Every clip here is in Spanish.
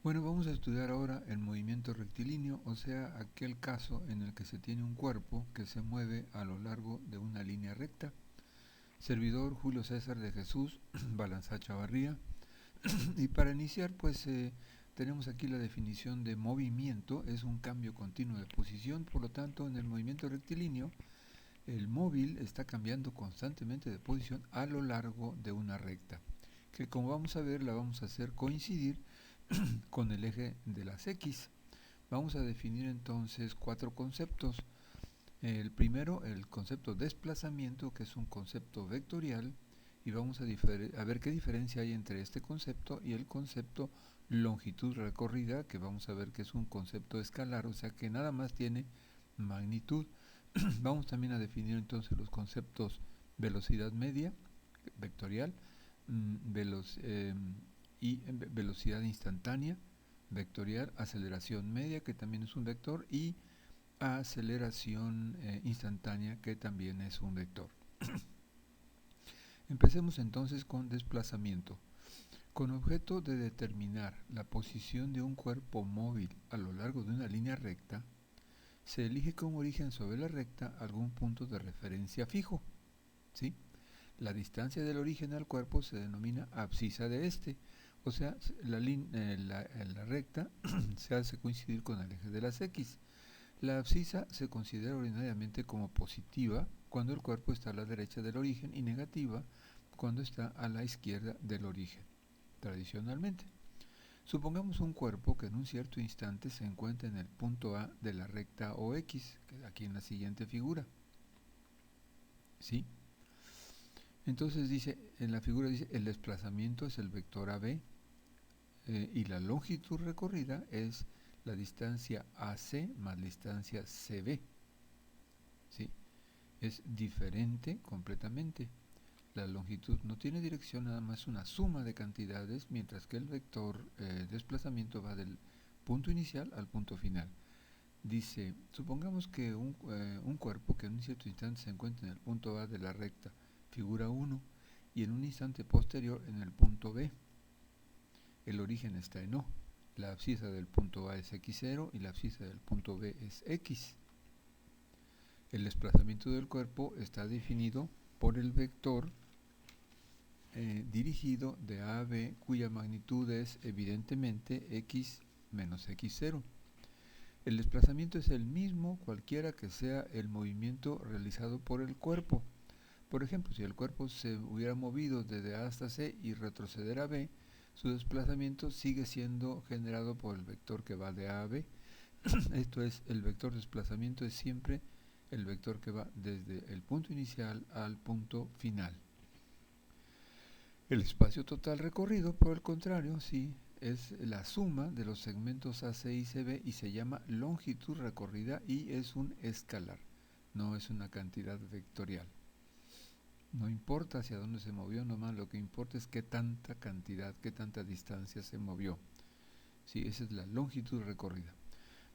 Bueno, vamos a estudiar ahora el movimiento rectilíneo, o sea, aquel caso en el que se tiene un cuerpo que se mueve a lo largo de una línea recta. Servidor Julio César de Jesús Balanzá Chavarría. Y para iniciar, pues tenemos aquí la definición de movimiento, es un cambio continuo de posición, por lo tanto, en el movimiento rectilíneo, el móvil está cambiando constantemente de posición a lo largo de una recta, que como vamos a ver, la vamos a hacer coincidir con el eje de las X. Vamos a definir entonces cuatro conceptos. El primero, el concepto desplazamiento, que es un concepto vectorial, y vamos a ver qué diferencia hay entre este concepto y el concepto longitud recorrida, que vamos a ver que es un concepto escalar, o sea que nada más tiene magnitud. Vamos también a definir entonces los conceptos velocidad media, vectorial, veloc y velocidad instantánea, vectorial, aceleración media, que también es un vector, y aceleración instantánea, que también es un vector. Empecemos entonces con desplazamiento. Con objeto de determinar la posición de un cuerpo móvil a lo largo de una línea recta, se elige como origen sobre la recta algún punto de referencia fijo, ¿sí? La distancia del origen al cuerpo se denomina abscisa de este, o sea, la recta se hace coincidir con el eje de las X. La abscisa se considera ordinariamente como positiva cuando el cuerpo está a la derecha del origen y negativa cuando está a la izquierda del origen, tradicionalmente. Supongamos un cuerpo que en un cierto instante se encuentra en el punto A de la recta OX, que aquí en la siguiente figura. ¿Sí? Entonces dice, en la figura dice, el desplazamiento es el vector AB y la longitud recorrida es la distancia AC más la distancia CB. ¿Sí? Es diferente completamente. La longitud no tiene dirección, nada más una suma de cantidades, mientras que el vector desplazamiento va del punto inicial al punto final. Dice, supongamos que un cuerpo que en un cierto instante se encuentra en el punto A de la recta, figura 1, y en un instante posterior en el punto B. El origen está en O. La abscisa del punto A es x0 y la abscisa del punto B es x. El desplazamiento del cuerpo está definido por el vector dirigido de A a B, cuya magnitud es evidentemente x menos x0. El desplazamiento es el mismo cualquiera que sea el movimiento realizado por el cuerpo. Por ejemplo, si el cuerpo se hubiera movido desde A hasta C y retroceder a B, su desplazamiento sigue siendo generado por el vector que va de A a B. Esto es, el vector desplazamiento es siempre el vector que va desde el punto inicial al punto final. El espacio total recorrido, por el contrario, sí, es la suma de los segmentos AC y CB y se llama longitud recorrida y es un escalar, no es una cantidad vectorial. No importa hacia dónde se movió, nomás lo que importa es qué tanta cantidad, qué tanta distancia se movió. Sí, esa es la longitud recorrida.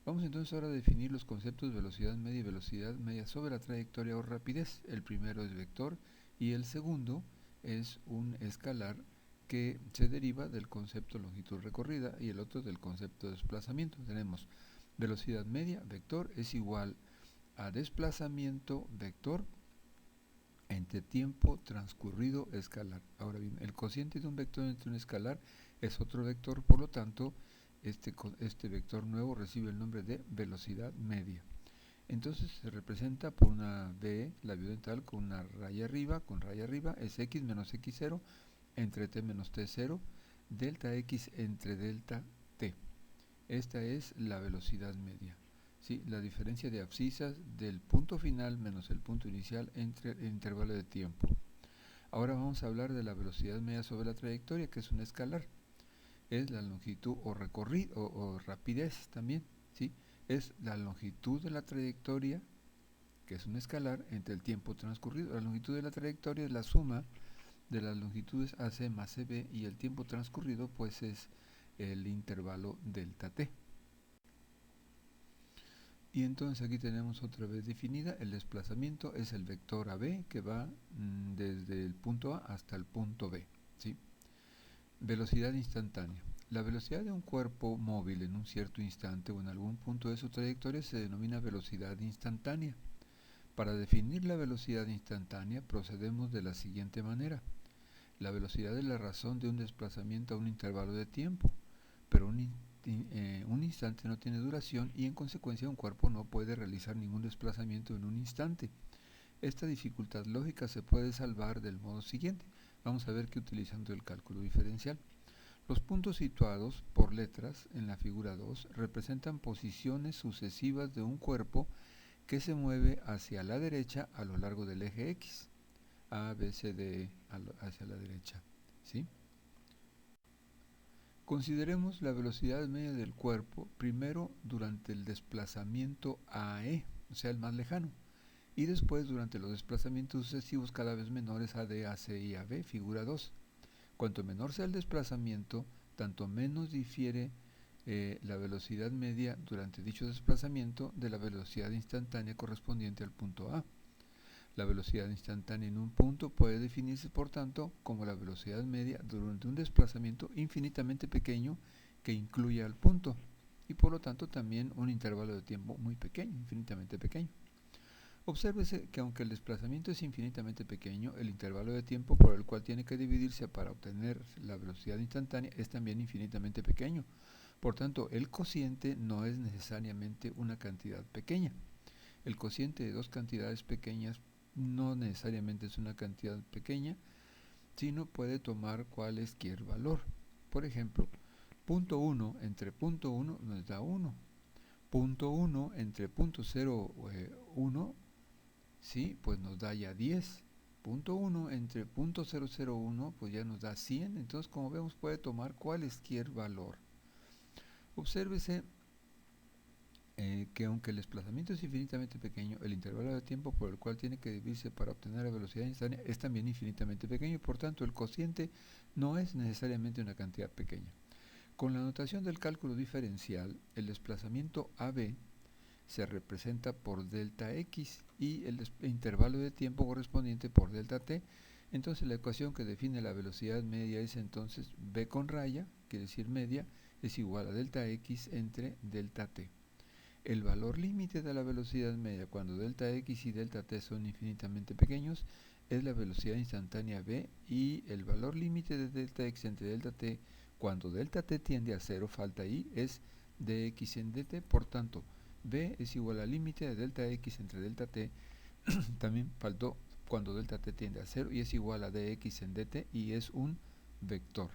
Vamos entonces ahora a definir los conceptos de velocidad media y velocidad media sobre la trayectoria o rapidez. El primero es vector y el segundo es un escalar que se deriva del concepto longitud recorrida y el otro del concepto de desplazamiento. Tenemos velocidad media, vector, es igual a desplazamiento vector entre tiempo transcurrido escalar. Ahora bien, el cociente de un vector entre un escalar es otro vector, por lo tanto, este vector nuevo recibe el nombre de velocidad media. Entonces se representa por una V labiodental con una raya arriba, es x menos x0 entre t menos t0, delta x entre delta t. Esta es la velocidad media. ¿Sí? La diferencia de abscisas del punto final menos el punto inicial entre el intervalo de tiempo. Ahora vamos a hablar de la velocidad media sobre la trayectoria, que es un escalar. Es la longitud o recorrido o rapidez también, ¿sí? Es la longitud de la trayectoria, que es un escalar, entre el tiempo transcurrido. La longitud de la trayectoria es la suma de las longitudes AC más CB y el tiempo transcurrido pues es el intervalo delta t. Y entonces aquí tenemos otra vez definida, el desplazamiento es el vector AB que va desde el punto A hasta el punto B, ¿sí? Velocidad instantánea. La velocidad de un cuerpo móvil en un cierto instante o en algún punto de su trayectoria se denomina velocidad instantánea. Para definir la velocidad instantánea procedemos de la siguiente manera. La velocidad es la razón de un desplazamiento a un intervalo de tiempo, pero un instante no tiene duración y en consecuencia un cuerpo no puede realizar ningún desplazamiento en un instante. Esta dificultad lógica se puede salvar del modo siguiente. Vamos a ver que utilizando el cálculo diferencial. Los puntos situados por letras en la figura 2 representan posiciones sucesivas de un cuerpo que se mueve hacia la derecha a lo largo del eje X. A, B, C, D, hacia la derecha. ¿Sí? Consideremos la velocidad media del cuerpo primero durante el desplazamiento AE, o sea, el más lejano, y después durante los desplazamientos sucesivos cada vez menores AD, AC y AB, figura 2. Cuanto menor sea el desplazamiento, tanto menos difiere la velocidad media durante dicho desplazamiento de la velocidad instantánea correspondiente al punto A. La velocidad instantánea en un punto puede definirse, por tanto, como la velocidad media durante un desplazamiento infinitamente pequeño que incluye al punto, y por lo tanto también un intervalo de tiempo muy pequeño, infinitamente pequeño. Obsérvese que aunque el desplazamiento es infinitamente pequeño, el intervalo de tiempo por el cual tiene que dividirse para obtener la velocidad instantánea es también infinitamente pequeño. Por tanto, el cociente no es necesariamente una cantidad pequeña. El cociente de dos cantidades pequeñas no necesariamente es una cantidad pequeña, sino puede tomar cualquier valor. Por ejemplo, punto 1 entre punto 1 nos da 1. Punto 1 entre punto 0,1, sí, pues nos da ya 10. Punto 1 entre punto 0,01, pues ya nos da 100. Entonces, como vemos, puede tomar cualquier valor. Obsérvese que aunque el desplazamiento es infinitamente pequeño, el intervalo de tiempo por el cual tiene que dividirse para obtener la velocidad instantánea es también infinitamente pequeño y por tanto el cociente no es necesariamente una cantidad pequeña. Con la notación del cálculo diferencial, el desplazamiento AB se representa por delta x y el intervalo de tiempo correspondiente por delta t. Entonces la ecuación que define la velocidad media es entonces b con raya, quiere decir media, es igual a delta x entre delta t. El valor límite de la velocidad media cuando delta x y delta t son infinitamente pequeños es la velocidad instantánea b, y el valor límite de delta x entre delta t cuando delta t tiende a 0, falta i, es dx en dt. Por tanto, b es igual al límite de delta x entre delta t, también faltó cuando delta t tiende a 0, y es igual a dx en dt, y es un vector.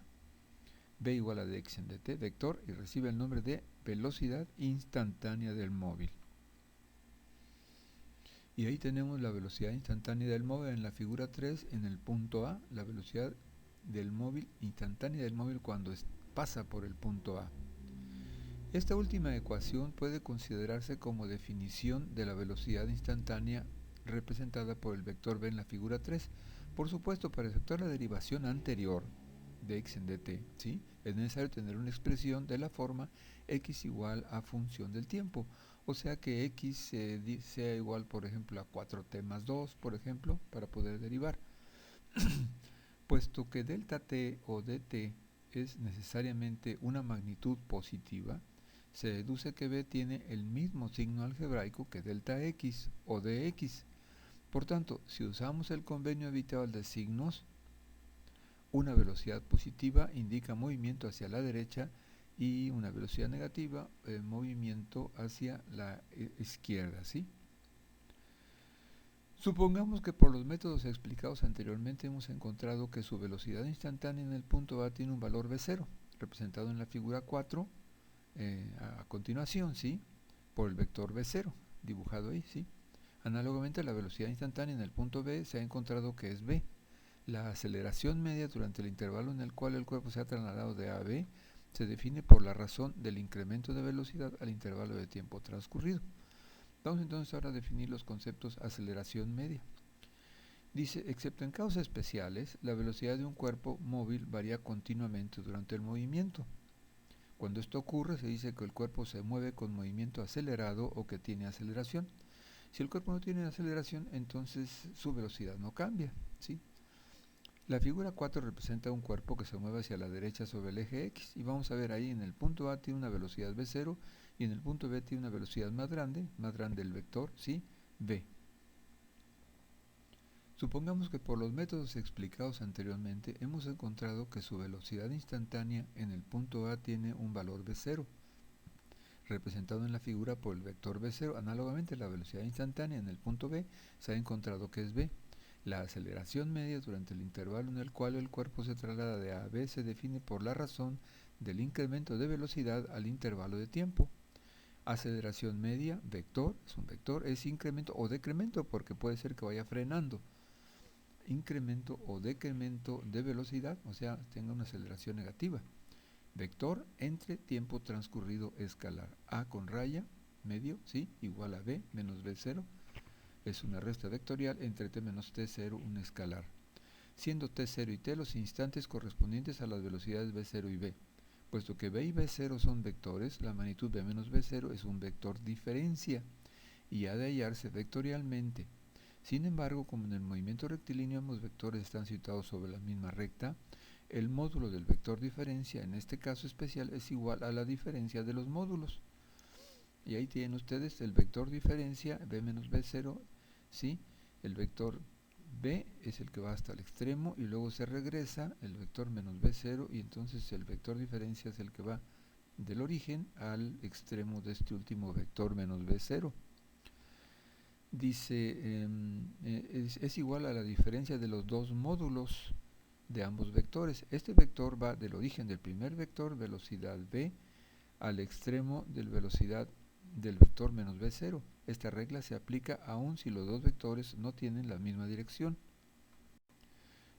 B igual a dx en dt, vector, y recibe el nombre de velocidad instantánea del móvil. Y ahí tenemos la velocidad instantánea del móvil en la figura 3, en el punto A, la velocidad del móvil, instantánea del móvil cuando pasa por el punto A. Esta última ecuación puede considerarse como definición de la velocidad instantánea representada por el vector b en la figura 3. Por supuesto, para efectuar la derivación anterior de x en dt, ¿sí?, es necesario tener una expresión de la forma x igual a función del tiempo, o sea que x sea igual, por ejemplo, a 4t más 2, por ejemplo, para poder derivar. Puesto que delta t o dt es necesariamente una magnitud positiva, se deduce que b tiene el mismo signo algebraico que delta x o dx. Por tanto, si usamos el convenio habitual de signos, una velocidad positiva indica movimiento hacia la derecha y una velocidad negativa, movimiento hacia la izquierda, ¿sí? Supongamos que por los métodos explicados anteriormente hemos encontrado que su velocidad instantánea en el punto A tiene un valor v0, representado en la figura 4, a continuación, ¿sí?, por el vector v0, dibujado ahí, ¿sí? Análogamente, la velocidad instantánea en el punto B se ha encontrado que es v. La aceleración media durante el intervalo en el cual el cuerpo se ha trasladado de A a B se define por la razón del incremento de velocidad al intervalo de tiempo transcurrido. Vamos entonces ahora a definir los conceptos aceleración media. Dice, excepto en causas especiales, la velocidad de un cuerpo móvil varía continuamente durante el movimiento. Cuando esto ocurre, se dice que el cuerpo se mueve con movimiento acelerado o que tiene aceleración. Si el cuerpo no tiene aceleración, entonces su velocidad no cambia, ¿sí? La figura 4 representa un cuerpo que se mueve hacia la derecha sobre el eje X y vamos a ver ahí en el punto A tiene una velocidad v0 y en el punto B tiene una velocidad más grande el vector, ¿sí? v. Supongamos que por los métodos explicados anteriormente hemos encontrado que su velocidad instantánea en el punto A tiene un valor v0, representado en la figura por el vector v0. Análogamente, la velocidad instantánea en el punto B se ha encontrado que es v. La aceleración media durante el intervalo en el cual el cuerpo se traslada de A a B se define por la razón del incremento de velocidad al intervalo de tiempo. Aceleración media, vector, es un vector, es incremento o decremento porque puede ser que vaya frenando. Incremento o decremento de velocidad, o sea, tenga una aceleración negativa. Vector entre tiempo transcurrido escalar. A con raya, medio, ¿sí? Igual a B menos B0. Es una resta vectorial entre t menos t0, un escalar. Siendo t0 y t los instantes correspondientes a las velocidades v0 y v. Puesto que v y v0 son vectores, la magnitud v menos v0 es un vector diferencia y ha de hallarse vectorialmente. Sin embargo, como en el movimiento rectilíneo ambos vectores están situados sobre la misma recta, el módulo del vector diferencia, en este caso especial, es igual a la diferencia de los módulos. Y ahí tienen ustedes el vector diferencia, v menos v0, ¿sí? El vector v es el que va hasta el extremo y luego se regresa el vector menos v0 y entonces el vector diferencia es el que va del origen al extremo de este último vector menos v0. Dice, es igual a la diferencia de los dos módulos de ambos vectores. Este vector va del origen del primer vector, velocidad v, al extremo de velocidad del vector menos v0. Esta regla se aplica aun si los dos vectores no tienen la misma dirección.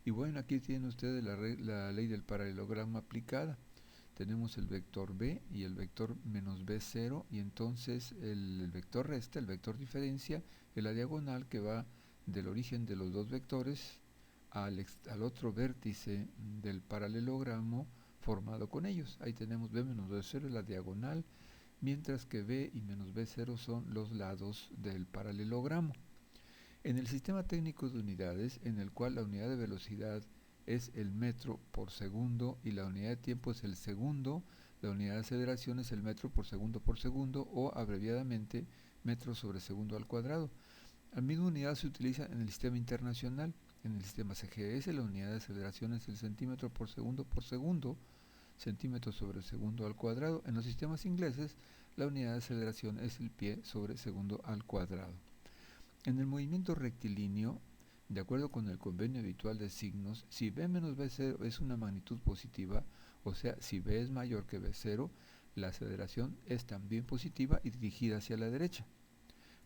Y bueno, aquí tienen ustedes la ley del paralelogramo aplicada. Tenemos el vector v y el vector menos v0 y entonces el vector resta, el vector diferencia, es la diagonal que va del origen de los dos vectores al otro vértice del paralelogramo formado con ellos. Ahí tenemos v menos v0 es la diagonal, mientras que v y menos v0 son los lados del paralelogramo. En el sistema técnico de unidades, en el cual la unidad de velocidad es el metro por segundo y la unidad de tiempo es el segundo, la unidad de aceleración es el metro por segundo o abreviadamente metro sobre segundo al cuadrado. La misma unidad se utiliza en el sistema internacional. En el sistema CGS la unidad de aceleración es el centímetro por segundo, centímetro sobre segundo al cuadrado. En los sistemas ingleses la unidad de aceleración es el pie sobre segundo al cuadrado. En el movimiento rectilíneo, de acuerdo con el convenio habitual de signos, si v menos v0 es una magnitud positiva, o sea, si v es mayor que v0, la aceleración es también positiva y dirigida hacia la derecha.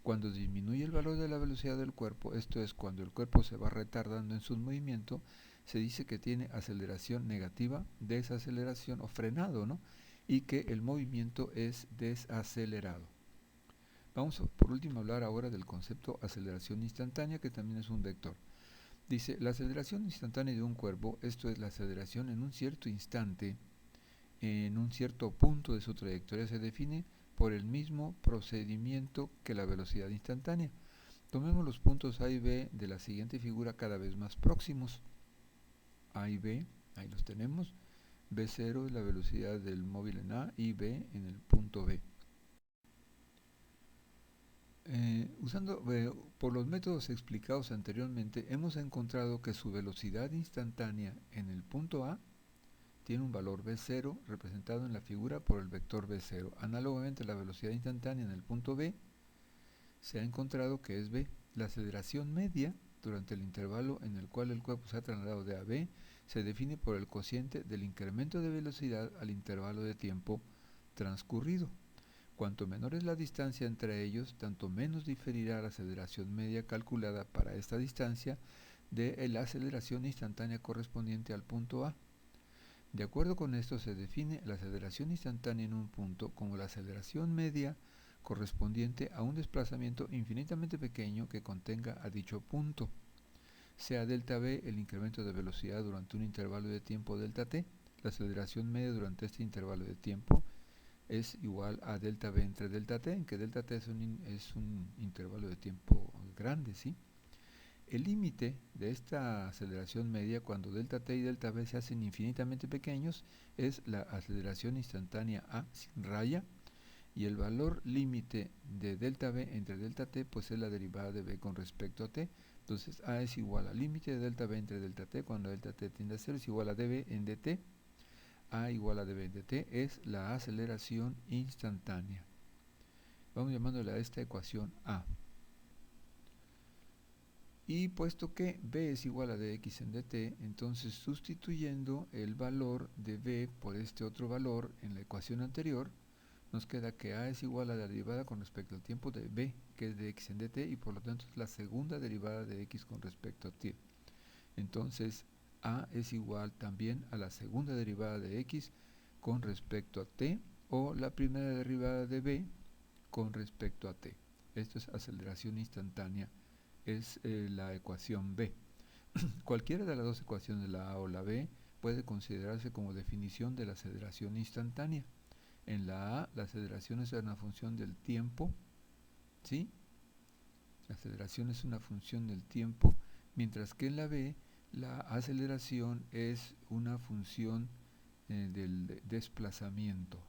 Cuando disminuye el valor de la velocidad del cuerpo, esto es cuando el cuerpo se va retardando en su movimiento, se dice que tiene aceleración negativa, desaceleración o frenado, ¿no? Y que el movimiento es desacelerado. Vamos por último a hablar ahora del concepto aceleración instantánea, que también es un vector. Dice, la aceleración instantánea de un cuerpo, esto es la aceleración en un cierto instante, en un cierto punto de su trayectoria, se define por el mismo procedimiento que la velocidad instantánea. Tomemos los puntos A y B de la siguiente figura cada vez más próximos. A y B, ahí los tenemos. V0 es la velocidad del móvil en A y B en el punto B. Por los métodos explicados anteriormente, hemos encontrado que su velocidad instantánea en el punto A tiene un valor v0 representado en la figura por el vector v0. Análogamente, la velocidad instantánea en el punto B se ha encontrado que es v. La aceleración media durante el intervalo en el cual el cuerpo se ha trasladado de A a B se define por el cociente del incremento de velocidad al intervalo de tiempo transcurrido. Cuanto menor es la distancia entre ellos, tanto menos diferirá la aceleración media calculada para esta distancia de la aceleración instantánea correspondiente al punto A. De acuerdo con esto se define la aceleración instantánea en un punto como la aceleración media correspondiente a un desplazamiento infinitamente pequeño que contenga a dicho punto. Sea delta v el incremento de velocidad durante un intervalo de tiempo delta t, la aceleración media durante este intervalo de tiempo es igual a delta v entre delta t, en que delta t es un intervalo de tiempo grande, ¿sí? El límite de esta aceleración media, cuando delta t y delta v se hacen infinitamente pequeños, es la aceleración instantánea a sin raya, y el valor límite de delta v entre delta t pues es la derivada de v con respecto a t. Entonces a es igual al límite de delta v entre delta t cuando delta t tiende a 0 es igual a dv en dt. A igual a dv en dt es la aceleración instantánea. Vamos llamándole a esta ecuación A. Y puesto que v es igual a dx en dt, entonces sustituyendo el valor de v por este otro valor en la ecuación anterior, nos queda que a es igual a la derivada con respecto al tiempo de v, que es dx en dt, y por lo tanto es la segunda derivada de x con respecto a t. Entonces a es igual también a la segunda derivada de x con respecto a t, o la primera derivada de v con respecto a t. Esto es aceleración instantánea, es la ecuación b. Cualquiera de las dos ecuaciones, la a o la b, puede considerarse como definición de la aceleración instantánea. En la a, la aceleración es una función del tiempo, ¿sí? La aceleración es una función del tiempo, mientras que en la b, la aceleración es una función del desplazamiento.